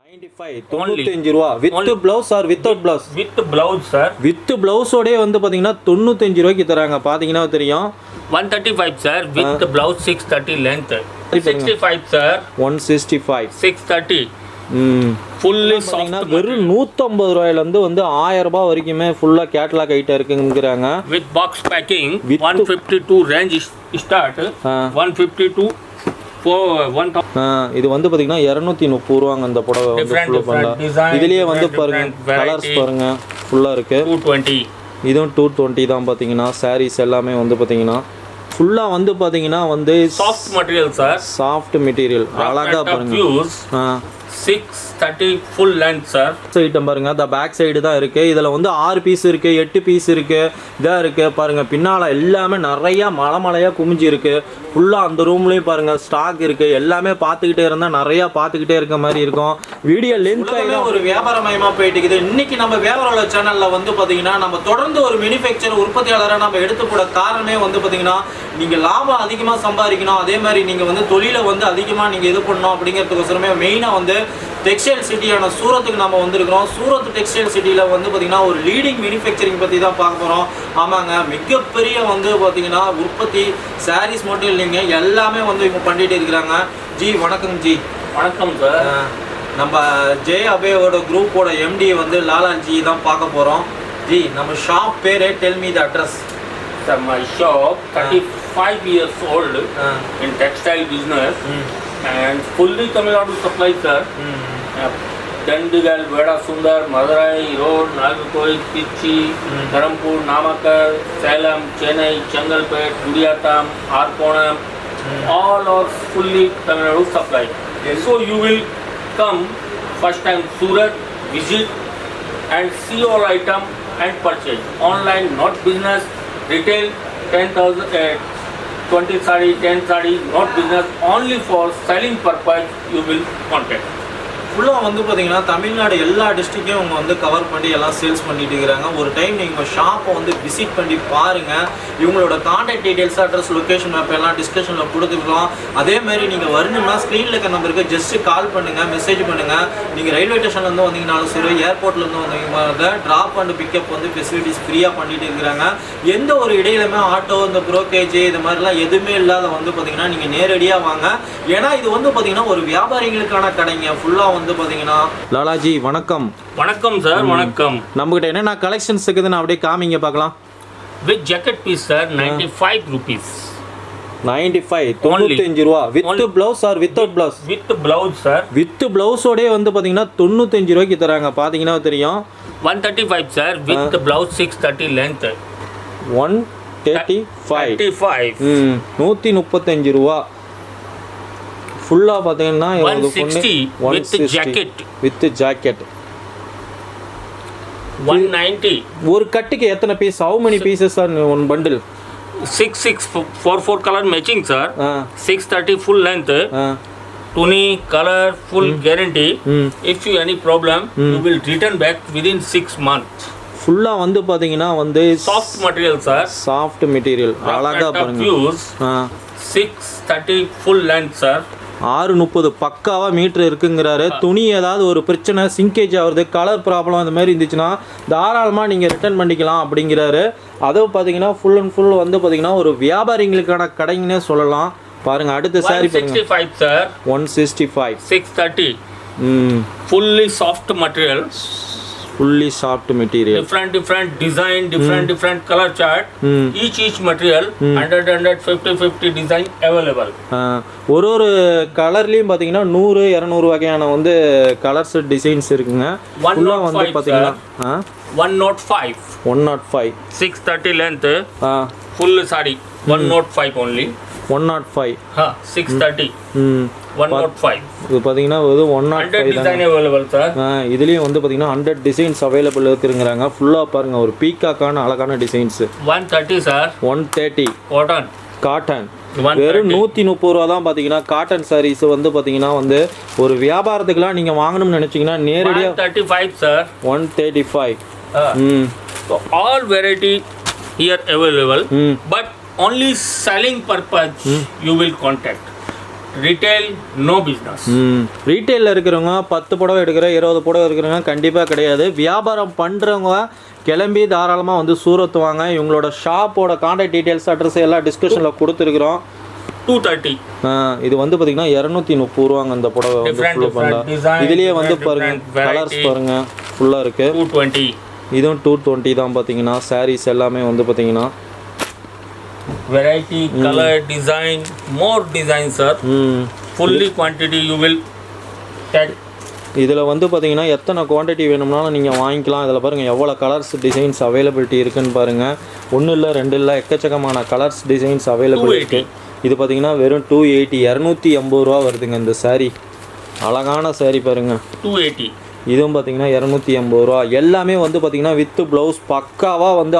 95 ரூபா with blouse or without blouse? With blouse sir. With ப்ளவுஸோடே வந்து பார்த்தீங்கன்னா 95 ரூபாய்க்கு தராங்க. பார்த்தீங்கன்னா தெரியும். 135 sir with blouse 630 length. 65 sir 165 630 fully soft. வெறும் 150 ரூபாயிலேருந்து வந்து 1000 ரூபாய் வரைக்குமே ஃபுல்லாக கேட்டலாக் ஐட்டம் இருக்குங்கிறாங்க. With box packing 152 range start. 152 இது வந்து பார்த்தீங்கன்னா 230 ரூபாங்க அந்த புடவை வந்து. இதுலேயே வந்து பாருங்க கலர்ஸ் பாருங்க ஃபுல்லாக இருக்கு. 220 இதுவும் 220 தான். பார்த்தீங்கன்னா சாரீஸ் எல்லாமே வந்து பார்த்தீங்கன்னா ஃபுல்லாக வந்து பார்த்தீங்கன்னா வந்து soft material sir. Soft material அழகாக பாருங்க. 630 ஃபுல் லென்த் சார். ஐட்டம் பாருங்க. அந்த பேக் சைடு தான் இருக்கு. இதில் வந்து 6 பீஸ் இருக்கு, 8 பீஸ் இருக்கு, இதாக இருக்கு பாருங்க. பின்னால் எல்லாமே நிறையா மலையாக குமிஞ்சு இருக்கு. ஃபுல்லாக அந்த ரூம்லேயும் பாருங்க ஸ்டாக் இருக்கு. எல்லாமே பார்த்துக்கிட்டே இருந்தால் நிறையா பார்த்துக்கிட்டே இருக்க மாதிரி இருக்கும். வீடியோ லென்த் ஒரு வியாபாரமயமாக போயிட்டு இருக்குது. இன்னைக்கு நம்ம வியாபார சேனலில் வந்து பார்த்தீங்கன்னா நம்ம தொடர்ந்து ஒரு மேனுஃபேக்சர் உற்பத்தியாளரை நம்ம எடுத்து போட காரணமே வந்து பார்த்தீங்கன்னா நீங்கள் லாபம் அதிகமாக சம்பாதிக்கணும், அதே மாதிரி நீங்கள் வந்து தொழிலை வந்து அதிகமாக நீங்கள் இது பண்ணணும் அப்படிங்கிறதுக்கோசரமே மெயினாக வந்து டெக்ஸ்டைல் சிட்டியான சூரத்துக்கு நம்ம வந்திருக்கிறோம். சூரத் டெக்ஸ்டைல் சிட்டியில் வந்து பார்த்தீங்கன்னா ஒரு லீடிங் மேனுஃபேக்சரிங் பற்றி தான் பார்க்க போகிறோம். ஆமாங்க, மிகப்பெரிய வந்து பார்த்தீங்கன்னா உற்பத்தி சாரீஸ் மட்டும் இல்லைங்க, எல்லாமே வந்து இவங்க பண்ணிட்டு இருக்கிறாங்க. ஜி வணக்கம். ஜி வணக்கம் சார். நம்ம ஜே அபேவோட குரூப்போட எம்டி வந்து லாலாஜி தான் பார்க்க போகிறோம். ஜி நம்ம ஷாப் பேர் tell me the address. Sir, my shop 35 years old in textile business and fully Tamil Nadu supply sir. Dandigal, Veda Sundar, Madurai, Road, Nagakoi, Pichi, Dharampur, Namakkal, Salem, Chennai, Changalpet, Dupatta, Arkonam, all are fully Tamil Nadu supply. So you will come first time Surat, visit and see all item and purchase. Online, not business. Retail 10,000 20 saree 10 saree not business, only for selling purpose you will contact. ஃபுல்லாக வந்து பார்த்தீங்கன்னா தமிழ்நாடு எல்லா டிஸ்ட்ரிக்டையும் அவங்க வந்து cover பண்ணி எல்லாம் sales பண்ணிட்டு இருக்கிறாங்க. ஒரு டைம் நீங்கள் ஷாப்பை வந்து விசிட் பண்ணி பாருங்கள். இவங்களோட contact details, address, location map எல்லாம் டிஸ்கஷனில் கொடுத்துருக்கோம். அதேமாதிரி நீங்கள் வரணும்னா ஸ்க்ரீனில் இருக்க நம்பருக்கு ஜஸ்ட்டு கால் பண்ணுங்கள், மெசேஜ் பண்ணுங்கள். நீங்கள் ரயில்வே ஸ்டேஷன்லேருந்து வந்தீங்கனாலும் சரி, ஏர்போர்ட்லேருந்து வந்தீங்கன்னா ட்ராப் அண்ட் பிக்கப் வந்து ஃபெசிலிட்டிஸ் ஃப்ரீயாக பண்ணிட்டு இருக்கிறாங்க. எந்த ஒரு இடையிலுமே ஆட்டோ, இந்த ப்ரோக்கேஜ் இது மாதிரிலாம் எதுவுமே இல்லாத வந்து பார்த்தீங்கன்னா நீங்கள் நேரடியாக வாங்க. ஏன்னா இது வந்து பார்த்தீங்கன்னா ஒரு வியாபாரிகளுக்கான கடைங்க ஃபுல்லாக வந்து பாத்தீங்கன்னா. லாலாஜி வணக்கம். வணக்கம் சார். வணக்கம். நம்ம கிட்ட என்னென்ன கலெக்ஷன்ஸ் இருக்குதுன்னு அப்படியே காமிங்க பார்க்கலாம். With jacket piece sir 95 rupees. 95 95 ரூபா with blouse or without blouse? With blouse sir. With ப்ளவுஸோடே வந்து பாத்தீங்கன்னா 95 ரூபாய்க்கு தராங்க. பாத்தீங்கன்னா தெரியும். 135 சார் வித் ப்ளவுஸ் 630 லென்த். 135 135 ரூபா. ஃபுல்லாக பார்த்தீங்கன்னா 160 with jacket. With jacket 190. ஒரு கட்டுக்கு எத்தனை piece? How many pieces are one bundle? 6644 color matching sir. 630 full length. Tuni color full guarantee. If you any problem you will return back within 6 months. ஃபுல்லாக வந்து பார்த்தீங்கன்னா வந்து soft material sir. Soft material அழகாக பாருங்க. 630 full length sir. 630 பக்காவாக metre இருக்குங்கிறாரு. துணி ஏதாவது ஒரு பிரச்சனை, சிங்கேஜ் ஆகுறது, கலர் ப்ராப்ளம் அந்த மாதிரி இருந்துச்சுன்னா தாராளமாக நீங்கள் ரிட்டர்ன் பண்ணிக்கலாம் அப்படிங்கிறாரு. அதுவும் பார்த்தீங்கன்னா ஃபுல் அண்ட் ஃபுல் வந்து பார்த்தீங்கன்னா ஒரு வியாபாரிகளுக்கான கடைங்கன்னே சொல்லலாம். பாருங்கள் அடுத்த சாரி பாருங்க. 165 sir. 165 630 fully soft material. fully soft material, different design, different color chart. Each material 150 design available. ஒரு கலர்லயும் பாத்தீங்கன்னா 100 200 வகையான வந்து கலர்ஸ் டிசைன்ஸ் இருக்குங்க. ஃபுல்லா வந்து பாத்தீங்கன்னா 105 630 length full saree 105 only. 105 630 105. இது பாத்தீங்கன்னா இது 105 டிசைன் அவேலபிள் சார். இதுலயும் வந்து பாத்தீங்கன்னா 100 டிசைன்ஸ் அவேலபிள் இருக்குங்கறாங்க. ஃபுல்லா பாருங்க ஒரு பீகாக்கான அழகான டிசைன்ஸ். 130 சார். 130 காட்டன். வெறும் 130 ரூபா தான் பாத்தீங்கன்னா காட்டன் சாரீஸ் வந்து பாத்தீங்கன்னா வந்து ஒரு வியாபாரத்துக்குலாம் நீங்க வாங்கணும்னு நினைச்சீங்கன்னா நேரடியா 135 sir. 135. So all variety here available, but only selling purpose you will contact. retail, no business. ரீட்டெயிலில் இருக்கிறவங்க 10 புடவை எடுக்கிற 20 புடவை இருக்கிறவங்க கண்டிப்பாக கிடையாது. வியாபாரம் பண்ணுறவங்க கிளம்பி தாராளமாக வந்து சூரத் வாங்க. இவங்களோட ஷாப்போட கான்டாக்ட் டீட்டெயில்ஸ் அட்ரஸ் எல்லாம் டிஸ்கிரிப்ஷனில் கொடுத்துருக்குறோம். 230. இது வந்து பார்த்தீங்கன்னா 230 ரூபாங்க இந்த புடவை வந்து ஃபுல்லாக. இதுலேயே வந்து பாருங்க கலர்ஸ் பாருங்க ஃபுல்லாக இருக்குது. 220. இதுவும் 220 தான் பார்த்தீங்கன்னா. சாரீஸ் எல்லாமே வந்து பார்த்தீங்கன்னா variety, color, design, more design, sir. Fully quantity you will get. இதில் வந்து பார்த்தீங்கன்னா எத்தனை குவான்டிட்டி வேணும்னாலும் நீங்கள் வாங்கிக்கலாம். இதில் பாருங்கள் எவ்வளோ கலர்ஸ் டிசைன்ஸ் அவைலபிலிட்டி இருக்குன்னு பாருங்கள். 1 இல்லை 2 இல்லை எக்கச்சக்கமான கலர்ஸ் டிசைன்ஸ் அவைலபிள் இருக்குது. இது பார்த்தீங்கன்னா வெறும் 280 280 ரூபா வருதுங்க இந்த சாரீ. அழகான சாரீ பாருங்கள். 280. இதுவும் பார்த்தீங்கன்னா 280 ரூபா. எல்லாமே வந்து பார்த்தீங்கன்னா வித்து ப்ளவுஸ் பக்காவாக வந்து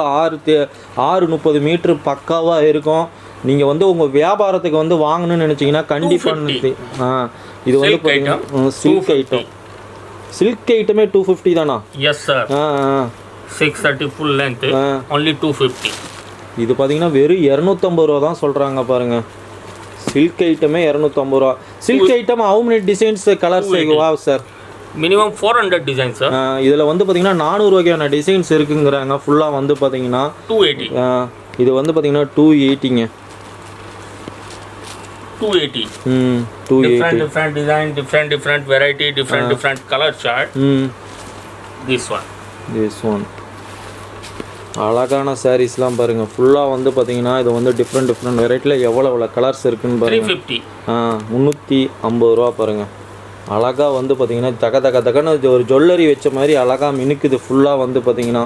630 மீட்ரு பக்காவாக இருக்கும். நீங்கள் வந்து உங்கள் வியாபாரத்துக்கு வந்து வாங்கணும்னு நினச்சிங்கன்னா கண்டிப்பாக இது வந்து பார்த்தீங்கன்னா சில்க் ஐட்டம். சில்க் ஐட்டமே 250 தானா? Yes sir. 630 full length only 250. இது பார்த்தீங்கன்னா வெறும் 250 ரூபா தான் சொல்கிறாங்க பாருங்கள். சில்க் ஐட்டமே 250 ரூபா. Silk item how many designs colours வா சார்? Minimum 400 design sir. இதில் வந்து பார்த்தீங்கன்னா 400 வகையான டிசைன்ஸ் இருக்குங்கிறாங்க. ஃபுல்லாக வந்து பார்த்தீங்கன்னா 280. இது வந்து பார்த்தீங்கன்னா 280ங்க. 280. 280. Different design, different variety, different color chart. This one. அழகான சாரீஸ்லாம் பாருங்கள். ஃபுல்லாக வந்து பார்த்தீங்கன்னா இது வந்து டிஃப்ரெண்ட் வெரைட்டியில் எவ்வளோ கலர்ஸ் இருக்குன்னு பாருங்கள். 350 ரூபா பாருங்கள். அழகாக வந்து பார்த்தீங்கன்னா தகன்னு ஒரு ஜுவல்லரி வச்ச மாதிரி அழகாக மினுக்குது ஃபுல்லாக வந்து பார்த்தீங்கன்னா.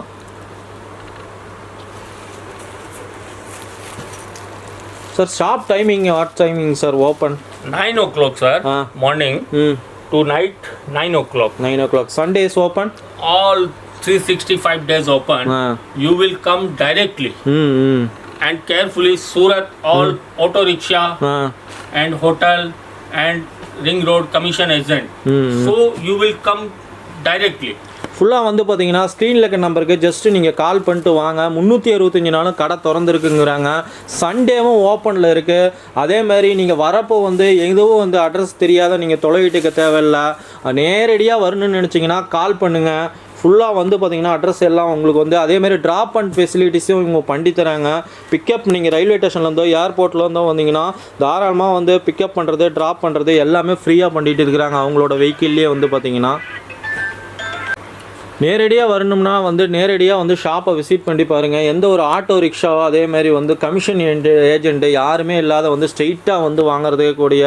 Sir shop timing what timing sir open? 9 o'clock sir morning to night 9 o'clock. 9 o'clock. Sundays open? All 365 days open. You will come directly and carefully Surat all auto rickshaw and hotel and ring road commission agent. So you will come directly. ஃபுல்லாக வந்து பார்த்தீங்கன்னா ஸ்க்ரீனில் இருக்க நம்பருக்கு just நீங்கள் கால் பண்ணிட்டு வாங்க. 365 நாளும் கடை திறந்துருக்குங்கிறாங்க. சண்டேவும் ஓப்பனில் இருக்குது. அதே மாதிரி நீங்கள் வரப்போ வந்து எதுவும் வந்து அட்ரஸ் தெரியாத நீங்கள் தொலைவிட்டுக்க தேவையில்லை. நேரடியாக வரணும்னு நினச்சிங்கன்னா கால் பண்ணுங்கள். ஃபுல்லாக வந்து பார்த்தீங்கன்னா அட்ரஸ் எல்லாம் உங்களுக்கு வந்து அதேமாதிரி ட்ராப் அண்ட் ஃபெசிலிட்டிஸும் இவங்க பண்ணி தராங்க. பிக்கப் நீங்கள் ரயில்வே ஸ்டேஷன்லேருந்தோ ஏர்போர்ட்லேருந்தோ வந்தீங்கன்னா தாராளமாக வந்து பிக்கப் பண்ணுறது ட்ராப் பண்ணுறது எல்லாமே ஃப்ரீயாக பண்ணிகிட்டு இருக்கிறாங்க அவங்களோட வெஹிக்கிள்லேயே வந்து பார்த்தீங்கன்னா. நேரடியாக வரணும்னா வந்து நேரடியாக வந்து ஷாப்பை விசிட் பண்ணி பாருங்கள். எந்த ஒரு ஆட்டோ ரிக்ஷாவோ அதேமாதிரி வந்து கமிஷன் ஏஜென்ட்டு யாருமே இல்லாத வந்து ஸ்ட்ரெயிட்டாக வந்து வாங்குறதுக்கு கூடிய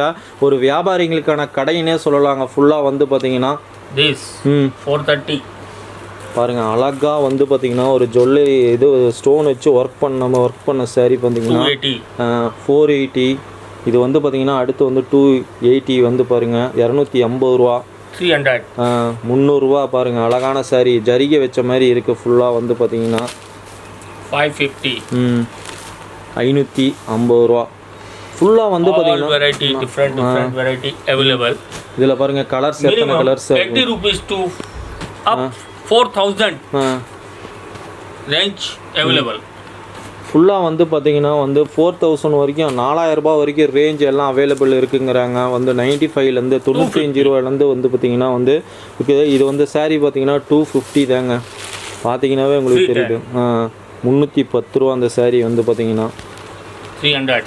ஒரு வியாபாரிகளுக்கான கடையினே சொல்லலாங்க. ஃபுல்லாக வந்து பார்த்தீங்கன்னா 430 பாருங்கள். அழகாக வந்து பார்த்தீங்கன்னா ஒரு ஜுவல்லரி இது ஸ்டோன் வச்சு ஒர்க் பண்ண சாரீ பார்த்தீங்கன்னா 480. இது வந்து பார்த்தீங்கன்னா அடுத்து வந்து 280 வந்து பாருங்கள் 280 ரூபா. 300 ரூபா பாருங்கள். அழகான சாரீ ஜரிகை வச்ச மாதிரி இருக்குது. ஃபுல்லாக வந்து பார்த்தீங்கன்னா 550. 550 ரூபா. ஃபுல்லாக வந்து பார்த்தீங்கன்னா வெரைட்டி டிஃப்ரெண்ட் வெரைட்டி அவைலபிள். இதில் பாருங்கள் கலர்ஸ் எத்தனை colours 80 rupees to up 4000 range available. ஃபுல்லாக வந்து பார்த்தீங்கன்னா வந்து 4000 வரைக்கும் 4000 ரூபாய் வரைக்கும் ரேஞ்ச் எல்லாம் அவைலபிள் இருக்குங்கிறாங்க. வந்து 95லேருந்து 95 ரூபாயிலேருந்து வந்து பார்த்தீங்கன்னா வந்து இது வந்து சாரீ பார்த்தீங்கன்னா 250 தாங்க. பார்த்தீங்கன்னாவே உங்களுக்கு தெரியுது. 310 ரூபா அந்த சாரீ வந்து பார்த்தீங்கன்னா 300.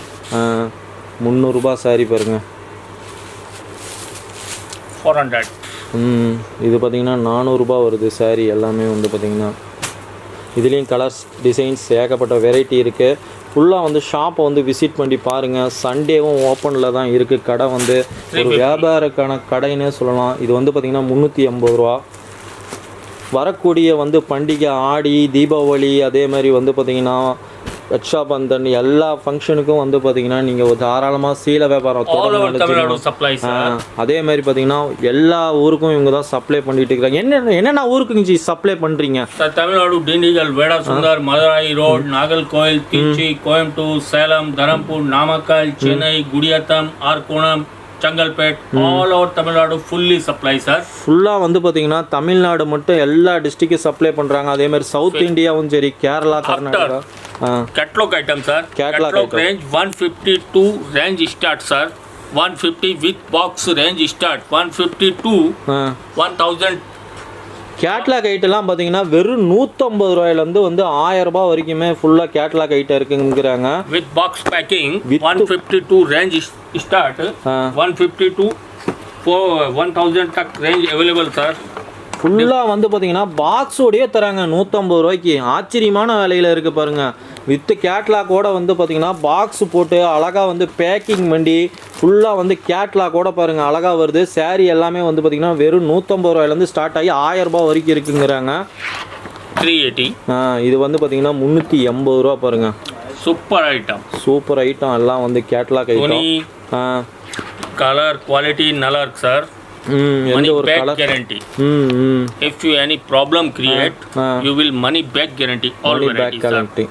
300 ரூபாய் சாரீ பாருங்கள். 400. இது பார்த்தீங்கன்னா 400 ரூபாய் வருது சாரீ எல்லாமே வந்து பார்த்தீங்கன்னா. இதுலேயும் கலர்ஸ் டிசைன்ஸ் ஏகப்பட்ட வெரைட்டி இருக்குது. ஃபுல்லாக வந்து ஷாப்பை வந்து விசிட் பண்ணி பாருங்கள். சண்டேவும் ஓப்பனில் தான் இருக்குது கடை. வந்து ஒரு வியாபாரக்கான கடைன்னே சொல்லலாம். இது வந்து பார்த்திங்கன்னா 380 ரூபா. வரக்கூடிய வந்து பண்டிகை ஆடி தீபாவளி அதே மாதிரி வந்து பார்த்திங்கன்னா ரக்ஷாபந்தன் எல்லா ஃபங்க்ஷனுக்கும் வந்து பார்த்தீங்கன்னா நீங்கள் தாராளமாக சீல வியாபாரம் அதே மாதிரி பார்த்தீங்கன்னா எல்லா ஊருக்கும் இவங்க தான் சப்ளை பண்ணிட்டு இருக்காங்க. என்னென்ன ஊருக்கு சப்ளை பண்ணுறீங்க? Tamil Nadu, Dindigul, Vedasandur, Madurai road, Nagercoil, Trichy, Coimbatore, Salem, Dharmapuri, Namakkal, Chennai, Gudiyattam, Arakkonam, Chengalpet, all over Tamil Nadu fully supply sir. ஃபுல்லாக வந்து பார்த்தீங்கன்னா தமிழ்நாடு மட்டும் எல்லா டிஸ்ட்ரிக்டும் சப்ளை பண்ணுறாங்க. அதே மாதிரி சவுத் இந்தியாவும் சரி, Kerala, Karnataka. Catalog item sir. Catalog range 152 range start sir. 150 with box range start 150 to 1000. Catalog ஐட்டெல்லாம் பார்த்தீங்கன்னா வெறும் 150 ரூபாயிலேருந்து வந்து 1000 ரூபாய் வரைக்குமே ஃபுல்லாக கேட்லாக் ஐட்டம் இருக்குங்கிறாங்க. With box packing 152 range start 150 to 1000 तक ரேஞ்ச் அவைலபிள் சார். ஃபுல்லாக வந்து பார்த்தீங்கன்னா பாக்ஸோடையே தராங்க 150 ரூபாய்க்கு. ஆச்சரியமான விலையில் இருக்குது பாருங்கள். வித்து கேட்லாக்கோட வந்து பார்த்தீங்கன்னா பாக்ஸ் போட்டு அழகாக வந்து பேக்கிங் பண்ணி ஃபுல்லாக வந்து கேட்லாக்கோட பாருங்கள் அழகாக வருது. சாரீ எல்லாமே வந்து பார்த்தீங்கன்னா வெறும் 150 ரூபாயிலேருந்து ஸ்டார்ட் ஆகி 1000 ரூபாய் வரைக்கும் இருக்குங்கிறாங்க. 380. இது வந்து பார்த்தீங்கன்னா 380 ரூபா பாருங்கள். சூப்பர் ஐட்டம் எல்லாம் வந்து கேட்லாக் ஐட்டம். கலர் குவாலிட்டி நல்லா இருக்கு sir. money back color? Guarantee. If you any problem create, you will money back guarantee. All money varieties back guarantee.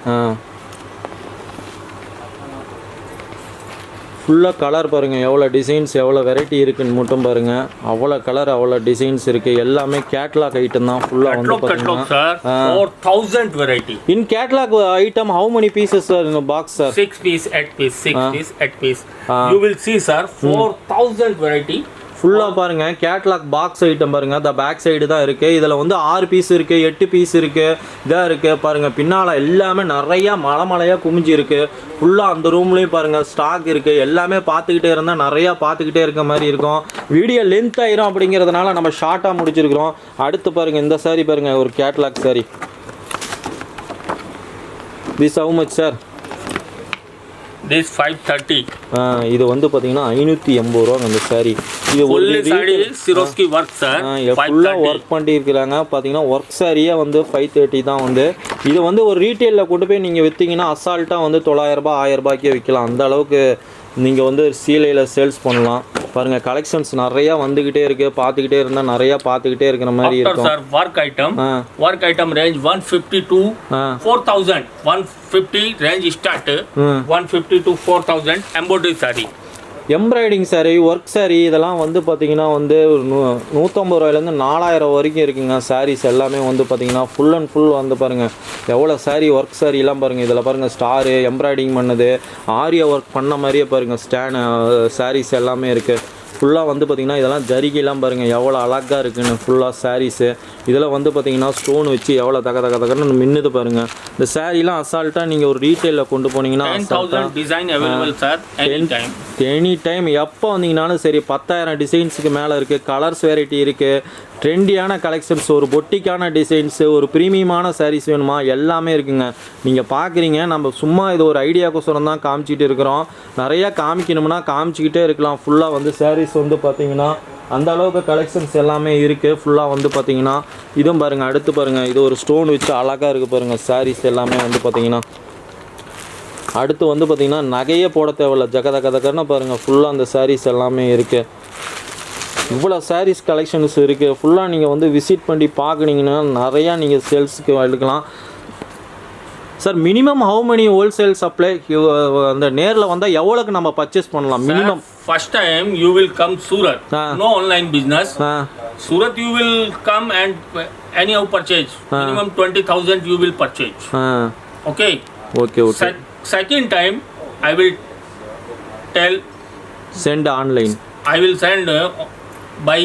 ஃபுல்லாக கலர் பாருங்கள் எவ்வளோ டிசைன்ஸ் எவ்வளோ வெரைட்டி இருக்குன்னு மட்டும் பாருங்கள். அவ்வளோ கலர் அவ்வளோ டிசைன்ஸ் இருக்குது. எல்லாமே கேட்லாக் ஐட்டம் தான் ஃபுல்லாக வந்து பார்த்தீங்கன்னா 4000 variety. In catalogue item how many pieces sir in a box sir? 6 piece, 8 piece, 6 piece, 8 piece. You will see sir 4000 variety. ஃபுல்லாக பாருங்கள் கேட்லாக் பாக்ஸ் ஐட்டம் பாருங்கள். அந்த பேக் சைடு தான் இருக்குது. இதில் வந்து 6 பீஸ் இருக்குது, 8 பீஸ் இருக்குது, இதாக இருக்குது பாருங்கள். பின்னால் எல்லாமே நிறையா மலையாக குமிஞ்சி இருக்குது. ஃபுல்லாக அந்த ரூம்லேயும் பாருங்கள் ஸ்டாக் இருக்குது. எல்லாமே பார்த்துக்கிட்டே இருந்தால் நிறையா பார்த்துக்கிட்டே இருக்க மாதிரி இருக்கும். வீடியோ லென்த் ஆயிரும் அப்படிங்கிறதுனால நம்ம ஷார்ட்டாக முடிச்சிருக்கிறோம். அடுத்து பாருங்கள் இந்த சாரீ பாருங்கள், ஒரு catalogue sari. This how much sir? This 530. இது வந்து பார்த்தீங்கன்னா 580 ரூபா அந்த சாரீ. இது ஒரு சிரோஸ்கி ஒர்க் சார். ஃபுல்லாக ஒர்க் பண்ணியிருக்கிறாங்க. பார்த்தீங்கன்னா ஒர்க் சாரியே வந்து 530 தான் வந்து. இது வந்து ஒரு ரீட்டெயிலில் கொண்டு போய் நீங்கள் விற்றீங்கன்னா அசால்ட்டாக வந்து 900 ரூபாய் 1000 ரூபாய்க்கே விற்கலாம். அந்த அளவுக்கு நீங்கள் வந்து சீலையில் சேல்ஸ் பண்ணலாம். பாருங்கள் கலெக்ஷன்ஸ் நிறையா வந்துக்கிட்டே இருக்குது. பார்த்துக்கிட்டே இருந்தால் நிறையா பார்த்துக்கிட்டே இருக்கிற மாதிரி இருக்கும் sir. Work item range 150 to 4000. 150 range start 150 to 4000. Embroidery sari, எம்ப்ராய்டிங் சாரீ, ஒர்க் சாரீ இதெல்லாம் வந்து பார்த்திங்கன்னா வந்து 150 ரூபாயிலேருந்து 4000 வரைக்கும் இருக்குங்க. சாரீஸ் எல்லாமே வந்து பார்த்திங்கன்னா ஃபுல் அண்ட் ஃபுல் வந்து பாருங்கள் எவ்வளோ சாரீ ஒர்க் சாரீலாம் பாருங்கள். இதில் பாருங்கள் ஸ்டாரு எம்ப்ராய்டிங் பண்ணது, ஆரியா ஒர்க் பண்ண மாதிரியே பாருங்கள் சாரீஸ் எல்லாமே இருக்குது. ஃபுல்லாக வந்து பார்த்திங்கன்னா இதெல்லாம் ஜரிகைலாம் பாருங்கள் எவ்வளோ அழகாக இருக்குன்னு. ஃபுல்லாக சாரீஸு இதில் வந்து பார்த்திங்கன்னா ஸ்டோன் வச்சு எவ்வளோ தகன்னு மின்னுது பாருங்கள். இந்த சாரீலாம் அசால்ட்டாக நீங்கள் ஒரு ரீட்டெயிலில் கொண்டு போனீங்கன்னா design available sir. Any time எப்போ வந்தீங்கன்னாலும் சரி. 10000 டிசைன்ஸுக்கு மேலே இருக்குது. கலர்ஸ் வெரைட்டி இருக்குது. ட்ரெண்டியான கலெக்ஷன்ஸ், ஒரு பொட்டிக்கான டிசைன்ஸு, ஒரு ப்ரீமியமான சாரீஸ் வேணுமா எல்லாமே இருக்குங்க. நீங்கள் பார்க்குறீங்க நம்ம சும்மா இது ஒரு ஐடியாக்கோசரம் தான் காமிச்சிட்டு இருக்கிறோம். நிறையா காமிக்கணும்னா காமிச்சிக்கிட்டே இருக்கலாம். ஃபுல்லாக வந்து சாரீஸ் வந்து பார்த்திங்கன்னா அந்த அளவுக்கு கலெக்ஷன்ஸ் எல்லாமே இருக்குது. ஃபுல்லாக வந்து பார்த்திங்கன்னா இதுவும் பாருங்கள். அடுத்து பாருங்கள் இது ஒரு ஸ்டோன் வச்சு அழகாக இருக்குது பாருங்கள். சாரீஸ் எல்லாமே வந்து பார்த்திங்கன்னா அடுத்து வந்து பார்த்திங்கன்னா நகையே போட தேவையில்ல. ஜகதகன்னு பாருங்கள் ஃபுல்லாக அந்த சாரீஸ் எல்லாமே இருக்குது. இவ்வளோ சாரீஸ் கலெக்ஷன்ஸ் இருக்குது. ஃபுல்லாக நீங்கள் வந்து விசிட் பண்ணி பார்க்குனீங்கன்னா நிறையா நீங்கள் சேல்ஸுக்கு எடுக்கலாம் sir. Minimum how many wholesale supply அந்த நேரில் வந்தால் எவ்வளோக்கு நம்ம பர்ச்சேஸ் பண்ணலாம் minimum? First time you will come Surat. No online business. Surat you will come and anyhow purchase. Minimum 20,000 you will purchase. Okay. Second time I will tell send online. I will send by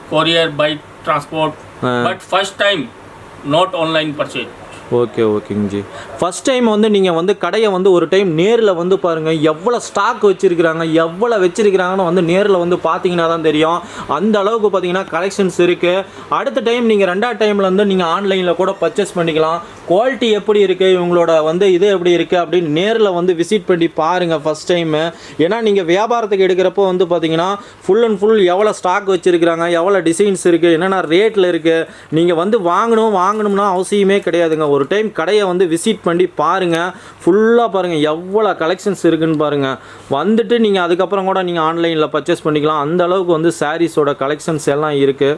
courier, by transport. But first time not online purchase. ஓகேங்க G. First time வந்து நீங்கள் வந்து கடையை வந்து ஒரு time நேரில் வந்து பாருங்கள் எவ்வளோ ஸ்டாக் வச்சுருக்கிறாங்க எவ்வளோ வச்சுருக்கிறாங்கன்னு வந்து நேரில் வந்து பார்த்தீங்கன்னா தான் தெரியும். அந்த அளவுக்கு பார்த்தீங்கன்னா கலெக்ஷன்ஸ் இருக்குது. அடுத்த டைம் நீங்கள் 2வது டைமில் வந்து நீங்கள் ஆன்லைனில் கூட பர்ச்சேஸ் பண்ணிக்கலாம். குவாலிட்டி எப்படி இருக்குது இவங்களோட வந்து இது எப்படி இருக்குது அப்படின்னு நேரில் வந்து விசிட் பண்ணி பாருங்கள் ஃபஸ்ட் டைமு. ஏன்னா நீங்கள் வியாபாரத்துக்கு எடுக்கிறப்போ வந்து பார்த்தீங்கன்னா ஃபுல் அண்ட் ஃபுல் எவ்வளோ ஸ்டாக் வச்சுருக்கிறாங்க எவ்வளோ டிசைன்ஸ் இருக்குது என்னென்ன ரேட்டில் இருக்குது நீங்கள் வந்து வாங்கணும்னா அவசியமே கிடையாதுங்க. ஒரு டைம் கடையை வந்து விசிட் பண்ணி பாருங்கள். ஃபுல்லாக பாருங்கள் எவ்வளோ கலெக்ஷன்ஸ் இருக்குதுன்னு பாருங்கள். வந்துட்டு நீங்கள் அதுக்கப்புறம் கூட நீங்கள் ஆன்லைனில் பர்ச்சேஸ் பண்ணிக்கலாம். அந்த அளவுக்கு வந்து சாரீஸோட கலெக்ஷன்ஸ் எல்லாம் இருக்குது.